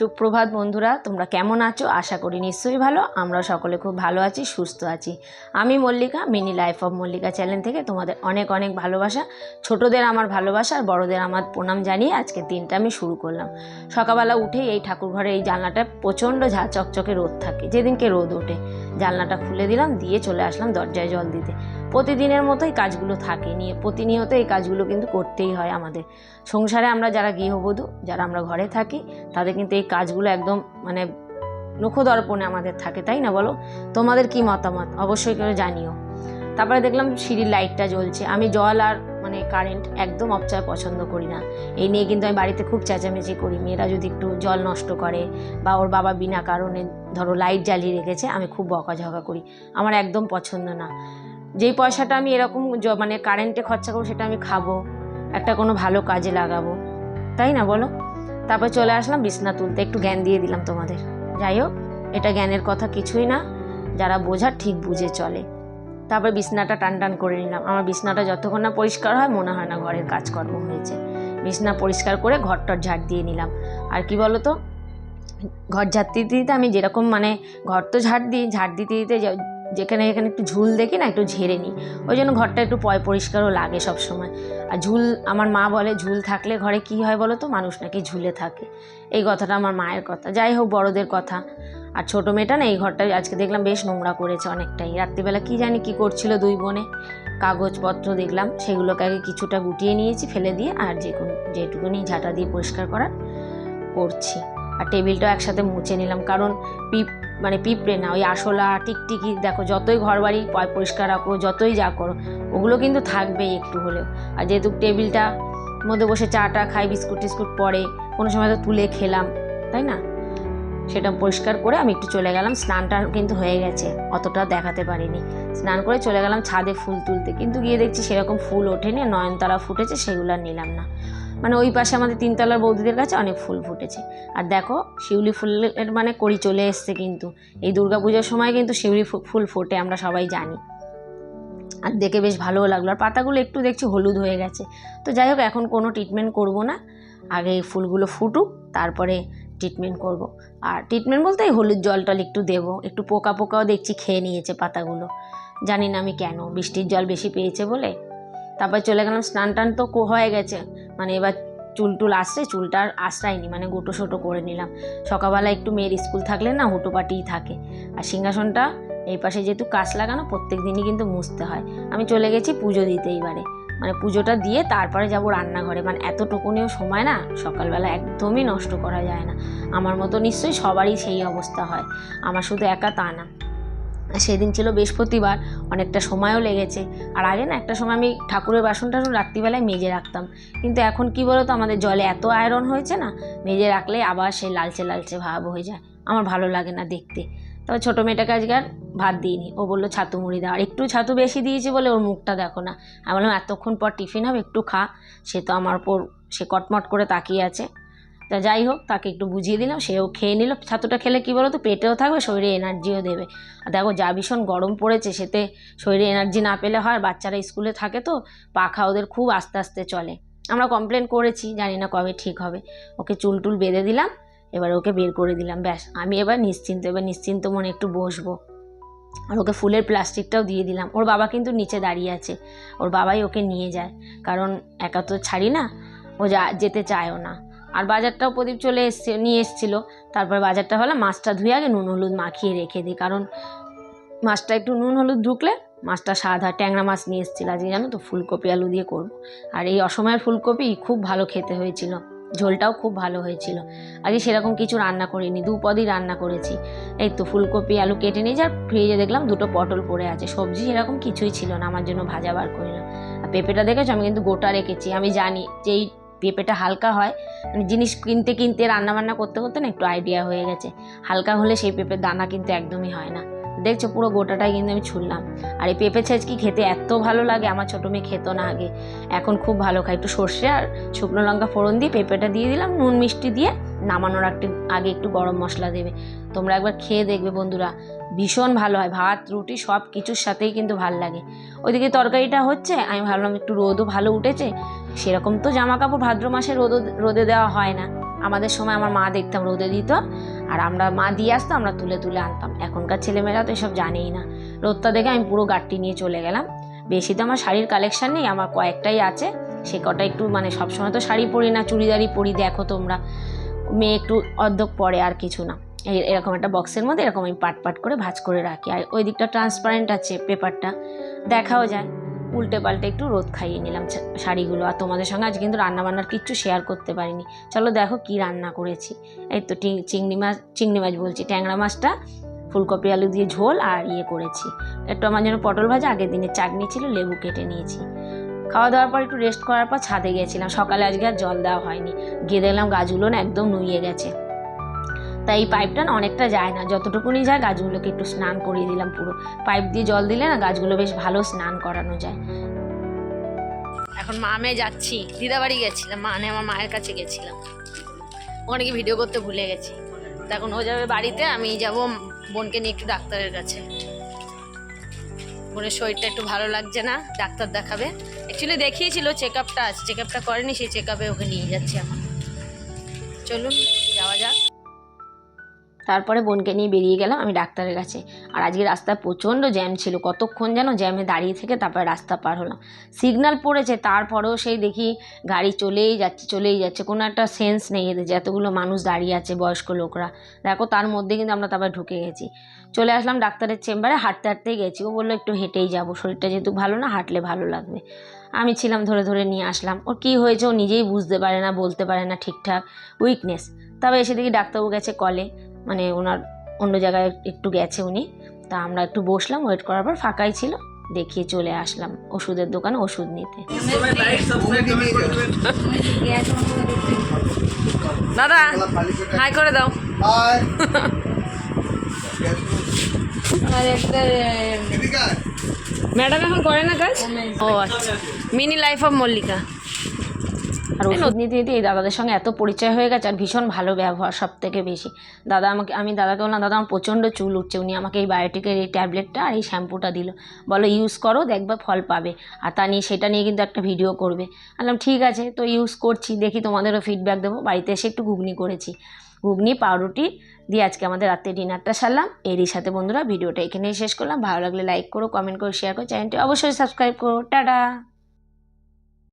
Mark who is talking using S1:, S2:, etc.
S1: সুপ্রভাত বন্ধুরা, তোমরা কেমন আছো? আশা করি নিশ্চয়ই ভালো। আমরা সকলে খুব ভালো আছি, সুস্থ আছি। আমি Mallika, mini life of Mallika channel থেকে তোমাদের অনেক অনেক ভালোবাসা। ছোটদের আমার ভালোবাসা আর বড়দের আমার প্রণাম জানিয়ে আজকে দিনটা আমি শুরু করলাম। সকালবেলা উঠেই এই ঠাকুর ঘরে এই জানলাটা প্রচণ্ড ঝাঁ চকচকে রোদ থাকে, যেদিনকে রোদ ওঠে জানলাটা খুলে দিলাম, দিয়ে চলে আসলাম দরজায় জল দিতে। প্রতিদিনের মতোই কাজগুলো থাকে, প্রতিনিয়ত এই কাজগুলো কিন্তু করতেই হয় আমাদের সংসারে। আমরা যারা গৃহবধূ, যারা আমরা ঘরে থাকি, তাদের কিন্তু এই কাজগুলো একদম নখদর্পণে আমাদের থাকে, তাই না বলো? তোমাদের কি মতামত অবশ্যই করে জানিও। তারপরে দেখলাম সিঁড়ির লাইটটা জ্বলছে। আমি জল আর কারেন্ট একদম অপচয় পছন্দ করি না। এই নিয়ে কিন্তু আমি বাড়িতে খুব চেঁচামেচি করি। মেয়েরা যদি একটু জল নষ্ট করে বা ওর বাবা বিনা কারণে ধরো লাইট জ্বালিয়ে রেখেছে, আমি খুব বকাঝকা করি। আমার একদম পছন্দ না। যেই পয়সাটা আমি এরকম কারেন্টে খরচা করবো, সেটা আমি খাবো, একটা কোনো ভালো কাজে লাগাবো, তাই না বলো? তারপর চলে আসলাম বিছনা তুলতে, একটু জ্ঞান দিয়ে দিলাম তোমাদের। যাই হোক, এটা জ্ঞানের কথা কিছুই না, যারা বোঝার ঠিক বুঝে চলে। তারপর বিছনাটা টান টান করে নিলাম। আমার বিছনাটা যতক্ষণ না পরিষ্কার হয় মনে হয় না ঘরের কাজকর্ম হয়েছে। বিছনা পরিষ্কার করে ঘরটার ঝাড় দিয়ে নিলাম। আর কি বলো তো, ঘর ঝাড় দিতে দিতে আমি যেরকম ঘর তো ঝাড় দিতে দিতে যেখানে এখানে একটু ঝুল দেখি না, একটু ঝেড়ে নিই। ওই জন্য ঘরটা একটু পরিষ্কারও লাগে সব সময়। আর ঝুল, আমার মা বলে ঝুল থাকলে ঘরে কি হয় বলো তো, মানুষ নাকি ঝুলে থাকে। এই কথাটা আমার মায়ের কথা। যাই হোক, বড়দের কথা। আর ছোটো মেয়েটা না এই ঘরটা আজকে দেখলাম বেশ নোংরা করেছে অনেকটাই। রাত্রিবেলা কি জানি কি করছিল দুই বোনে, কাগজপত্র দেখলাম, সেগুলোকে আগে কিছুটা গুটিয়ে নিয়েছি ফেলে দিয়ে, আর যেটুকুনি ঝাঁটা দিয়ে পরিষ্কার করার করছি। আর টেবিলটাও একসাথে মুছে নিলাম, কারণ পিঁপড়ে না, ওই আরশোলা, টিকটিকি, দেখো যতই ঘর বাড়ি পরিষ্কার রাখো, যতই যা করো, ওগুলো কিন্তু থাকবেই একটু হলেও। আর যেহেতু টেবিলটার মধ্যে বসে চাটা খাই, বিস্কুট টিস্কুট পরে কোনো সময় তো তুলে খেলাম, তাই না? সেটা পরিষ্কার করে আমি একটু চলে গেলাম। স্নানটা কিন্তু হয়ে গেছে, অতটা দেখাতে পারিনি। স্নান করে চলে গেলাম ছাদে ফুল তুলতে, কিন্তু গিয়ে দেখছি সেরকম ফুল ওঠেনি। নয়নতারা ফুটেছে, সেগুলো আর নিলাম না। ওই পাশে আমাদের তিনতলার বৌদিদের কাছে অনেক ফুল ফুটেছে। আর দেখো শিউলি ফুলের কড়ি চলে এসছে, কিন্তু এই দুর্গাপুজোর সময় কিন্তু শিউলি ফুল ফোটে, আমরা সবাই জানি। আর দেখে বেশ ভালোও লাগলো। আর পাতাগুলো একটু দেখছি হলুদ হয়ে গেছে। তো যাই হোক, এখন কোনো ট্রিটমেন্ট করব না, আগে এই ফুলগুলো ফুটুক, তারপরে ট্রিটমেন্ট করব। আর ট্রিটমেন্ট বলতে এই হলুদ জল টল একটু দেবো। একটু পোকাও দেখছি খেয়ে নিয়েছে পাতাগুলো, জানি না আমি কেন, বৃষ্টির জল বেশি পেয়েছে বলে। তারপর চলে গেলাম। স্নান টান তো হয়ে গেছে, এবার চুল আসছে, চুলটা আর আশ্রায়নি, গোটো সোটো করে নিলাম। সকালবেলা একটু মেয়ের স্কুল থাকলে না হুটোপাটিই থাকে। আর সিংহাসনটা এই পাশে যেহেতু কাঁচ লাগানো, প্রত্যেক দিনই কিন্তু মুছতে হয়। আমি চলে গেছি পুজো দিতে এইবারে, পুজোটা দিয়ে তারপরে যাব রান্নাঘরে। এতটুকুনিও সময় না সকালবেলা একদমই নষ্ট করা যায় না। আমার মতো নিশ্চয়ই সবারই সেই অবস্থা হয়, আমার শুধু একা তা না। সেদিন ছিল বৃহস্পতিবার, অনেকটা সময়ও লেগেছে। আর আগে না একটা সময় আমি ঠাকুরের বাসন টাসন রাত্রিবেলায় মেজে রাখতাম, কিন্তু এখন কি বলো তো, আমাদের জলে এত আয়রন হয়েছে না, মেজে রাখলে আবার সেই লালচে লালচে ভাব হয়ে যায়, আমার ভালো লাগে না দেখতে। তবে ছোটো মেয়েটাকে আজকে আর ভাত দিইনি, ও বললো ছাতু মুড়ি দাও। আর একটু ছাতু বেশি দিয়েছি বলে ওর মুখটা দেখো না। আমি বললাম এতক্ষণ পর টিফিন হবে, একটু খা। সে তো আমার ওপর সে কটমট করে তাকিয়ে আছে। তা যাই হোক, তাকে একটু বুঝিয়ে দিলাম, সেও খেয়ে নিল। ছাতুটা খেলে কি বলো তো, পেটেও থাকবে, শরীরে এনার্জিও দেবে। আর দেখো যা ভীষণ গরম পড়েছে, সেতে শরীরে এনার্জি না পেলে হয়। বাচ্চারা স্কুলে থাকে তো, পাখা ওদের খুব আস্তে আস্তে চলে। আমরা কমপ্লেন করেছি, জানি না কবে ঠিক হবে। ওকে চুল টুল বেঁধে দিলাম, এবার ওকে বের করে দিলাম, ব্যাস। আমি এবার নিশ্চিন্ত মনে একটু বসবো। আর ওকে ফুলের প্লাস্টিকটাও দিয়ে দিলাম। ওর বাবা কিন্তু নিচে দাঁড়িয়ে আছে, ওর বাবাই ওকে নিয়ে যায়, কারণ একা তো ছাড়ি না, ও যেতে চায়ও না। আর বাজারটাও প্রদীপ নিয়ে এসেছিলো। তারপর বাজারটা হলো, মাছটা ধুয়ে আগে নুন হলুদ মাখিয়ে রেখে দিই, কারণ মাছটা একটু নুন হলুদ ঢুকলে মাছটা স্বাদ হয়। ট্যাংরা মাছ নিয়ে এসেছিলো আজকে, জানো তো, ফুলকপি আলু দিয়ে করবো। আর এই অসময়ের ফুলকপি খুব ভালো খেতে হয়েছিল, ঝোলটাও খুব ভালো হয়েছিল। আজকে সেরকম কিছু রান্না করিনি, দুপদই রান্না করেছি। এই তো ফুলকপি আলু কেটে নিয়ে যার ফ্রিজে দেখলাম দুটো পটল পড়ে আছে, সবজি সেরকম কিছুই ছিল না, আমার জন্য ভাজা বার করিলাম। আর পেঁপেটা দেখেছো, আমি কিন্তু গোটা রেখেছি। আমি জানি যে এই পেঁপেটা হালকা হয়, জিনিস কিনতে রান্নাবান্না করতে করতে না একটু আইডিয়া হয়ে গেছে। হালকা হলে সেই পেঁপের দানা কিন্তু একদমই হয় না। দেখছো পুরো গোটাটাই কিন্তু আমি ছুললাম। আর এই পেঁপে ছেঁচকি খেতে এত ভালো লাগে, আমার ছোটো মেয়ে খেতো না আগে, এখন খুব ভালো খায়। একটু সর্ষে আর শুকনো লঙ্কা ফোড়ন দিয়ে পেঁপেটা দিয়ে দিলাম, নুন মিষ্টি দিয়ে। নামানোর আগে একটু গরম মশলা দেবে। তোমরা একবার খেয়ে দেখবে বন্ধুরা, ভীষণ ভালো হয়। ভাত রুটি সব কিছুর সাথেই কিন্তু ভালো লাগে। ওইদিকে তরকারিটা হচ্ছে, আমি ভাবলাম একটু রোদও ভালো উঠেছে, সেরকম তো জামা কাপড় ভাদ্র মাসে রোদে দেওয়া হয় না, আমাদের সময় আমার মা দেখতাম রোদে দিত, আর আমরা মা দিয়ে আসতো, আমরা তুলে তুলে আনতাম। এখনকার ছেলেমেয়েরা তো এসব জানেই না। রোদটা দেখে আমি পুরো গাঁটটি নিয়ে চলে গেলাম। বেশি তো আমার শাড়ির কালেকশান নেই, আমার কয়েকটাই আছে, সে কটা একটু মানে সবসময় তো শাড়ি পরি না, চুড়িদারই পরি, দেখো তোমরা, মেয়ে একটু অর্ধেক পরে, আর কিছু না। এরকম একটা বক্সের মধ্যে এরকম আমি পাট পাট করে ভাঁজ করে রাখি। আর ওই দিকটা ট্রান্সপারেন্ট আছে পেপারটা, দেখাও যায়। উল্টে পাল্টে একটু রোদ খাইয়ে নিলাম শাড়িগুলো। আর তোমাদের সঙ্গে আজ কিন্তু রান্নাবান্নার কিচ্ছু শেয়ার করতে পারিনি। চলো দেখো কি রান্না করেছি। এই তো চিংড়ি মাছ বলছি, ট্যাংরা মাছটা ফুলকপি আলু দিয়ে ঝোল আর করেছি একটু আমার জন্য পটল ভাজা, আগের দিনের চাটনি ছিল, লেবু কেটে নিয়েছি। খাওয়া দাওয়ার পর একটু রেস্ট করার পর ছাদে গিয়েছিলাম। সকালে আজকে আর জল দেওয়া হয়নি, গিয়ে দেখলাম গাছগুলো না একদম নুয়ে গেছে। তাই এই পাইপটা না অনেকটা যায় না, যতটুকুনি যায় গাছগুলোকে একটু স্নান করিয়ে দিলাম। পুরো পাইপ দিয়ে জল দিলে না গাছগুলো বেশ ভালো স্নান করানো যায়। এখন মা মেয়ে যাচ্ছি, দিদাবাড়ি গেছিলাম, মানে আমার মায়ের কাছে গেছিলাম, ওখানে কি ভিডিও করতে ভুলে গেছি। এখন ও যাবে বাড়িতে, আমি যাব বোনকে নিয়ে একটু ডাক্তারের কাছে। বোনের শরীরটা একটু ভালো লাগছে না, ডাক্তার দেখাবে। অ্যাকচুয়ালি দেখিয়েছিল, চেক আপটা আছে, চেক আপটা করেনি, সেই চেক আপে ওকে নিয়ে যাচ্ছি এখন। চলুন যাওয়া যাক। তারপরে বোনকে নিয়ে বেরিয়ে গেলাম আমি ডাক্তারের কাছে। আর আজকে রাস্তায় প্রচণ্ড জ্যাম ছিল, কতক্ষণ যেন জ্যামে দাঁড়িয়ে থেকে তারপরে রাস্তা পার হলাম। সিগন্যাল পড়েছে, তারপরেও সেই দেখি গাড়ি চলেই যাচ্ছে, কোনো একটা সেন্স নেই এদের, যতগুলো মানুষ দাঁড়িয়ে আছে বয়স্ক লোকরা, দেখো তার মধ্যে কিন্তু আমরা তারপরে ঢুকে গেছি। চলে আসলাম ডাক্তারের চেম্বারে, হাঁটতে হাঁটতেই গেছি। ও বললো একটু হেঁটেই যাবো, শরীরটা যেহেতু ভালো না, হাঁটলে ভালো লাগবে। আমি ছিলাম, ধরে ধরে নিয়ে আসলাম। ওর কী হয়েছে ও নিজেই বুঝতে পারে না, বলতে পারে না ঠিকঠাক, উইকনেস। তবে এসে দেখি ডাক্তারবাবু গেছে কলে, মানে ওনার অন্য জায়গায় একটু গেছে উনি। তা আমরা একটু বসলাম, ওয়েট করার পর ফাঁকাই ছিল, দেখিয়ে চলে আসলাম ওষুধের দোকানে ওষুধ নিতে। দাদা হাই করে দাও। ম্যাডাম এখন করে না কাজ? ও আচ্ছা, মিনি লাইফ অফ মল্লিকা। আর ওষুধ নিতে নিতে এই দাদাদের সঙ্গে এত পরিচয় হয়ে গেছে, আর ভীষণ ভালো ব্যবহার সব থেকে বেশি। আমি দাদাকে বললাম, দাদা আমার প্রচণ্ড চুল উঠছে, উনি আমাকে এই বায়োটিকের এই ট্যাবলেটটা আর এই শ্যাম্পুটা দিল, বলো ইউজ করো, দেখবা ফল পাবে। আর সেটা নিয়ে কিন্তু একটা ভিডিও করবে। বললাম ঠিক আছে, তো ইউজ করছি, দেখি তোমাদেরও ফিডব্যাক দেবো। বাড়িতে এসে একটু ঘুগনি করেছি, ঘুগনি পাউরুটি দিয়ে আজকে আমাদের রাতে ডিনারটা সারলাম। এরই সাথে বন্ধুরা ভিডিওটা এখানেই শেষ করলাম। ভালো লাগলে লাইক করো, কমেন্ট করো, শেয়ার করো, চ্যানেলটি অবশ্যই সাবস্ক্রাইব করো। টাটা।